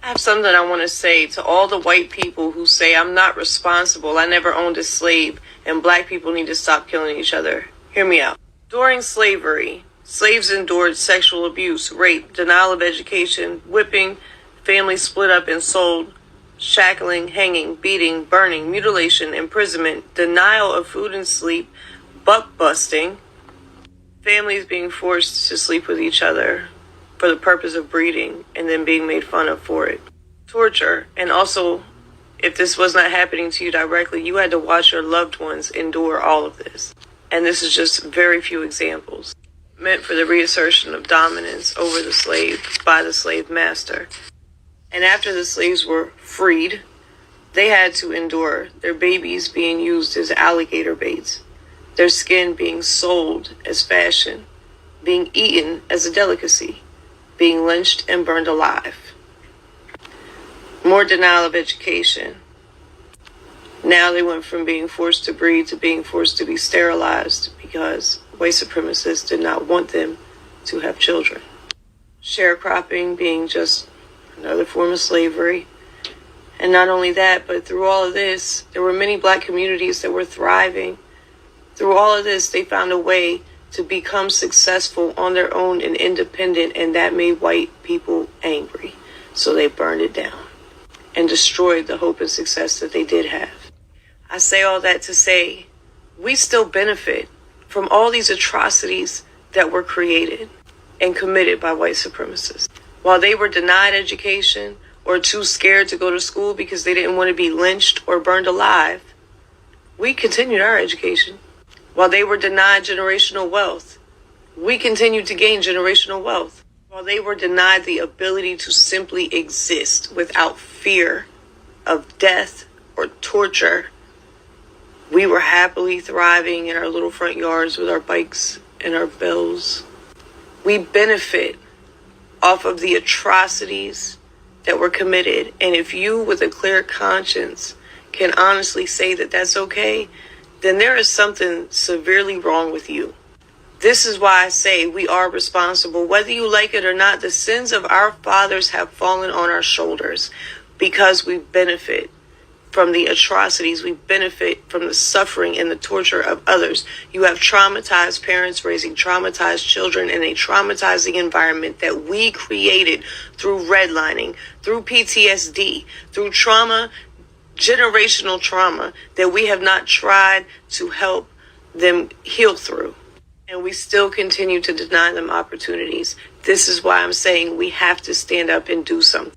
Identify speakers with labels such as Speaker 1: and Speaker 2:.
Speaker 1: I have something I want to say to all the white people who say I'm not responsible, I never owned a slave, and black people need to stop killing each other. Hear me out. During slavery, slaves endured sexual abuse, rape, denial of education, whipping, families split up and sold, shackling, hanging, beating, burning, mutilation, imprisonment, denial of food and sleep, buck busting, families being forced to sleep with each other for the purpose of breeding and then being made fun of for it. Torture, and also, if this was not happening to you directly, you had to watch your loved ones endure all of this. And this is just very few examples, meant for the reassertion of dominance over the slave by the slave master. And after the slaves were freed, they had to endure their babies being used as alligator baits, their skin being sold as fashion, being eaten as a delicacy, being lynched and burned alive. More denial of education. Now they went from being forced to breed to being forced to be sterilized because white supremacists did not want them to have children. Sharecropping being just another form of slavery. And not only that, but through all of this, there were many black communities that were thriving. Through all of this, they found a way to become successful on their own and independent, and that made white people angry. So they burned it down and destroyed the hope and success that they did have. I say all that to say, we still benefit from all these atrocities that were created and committed by white supremacists. While they were denied education or too scared to go to school because they didn't want to be lynched or burned alive, we continued our education. While they were denied generational wealth, we continued to gain generational wealth. While they were denied the ability to simply exist without fear of death or torture, we were happily thriving in our little front yards with our bikes and our bells. We benefit off of the atrocities that were committed. And if you, with a clear conscience, can honestly say that that's okay, then there is something severely wrong with you. This is why I say we are responsible. Whether you like it or not, the sins of our fathers have fallen on our shoulders because we benefit from the atrocities. We benefit from the suffering and the torture of others. You have traumatized parents raising traumatized children in a traumatizing environment that we created through redlining, through PTSD, through trauma, generational trauma that we have not tried to help them heal through. And we still continue to deny them opportunities. This is why I'm saying we have to stand up and do something.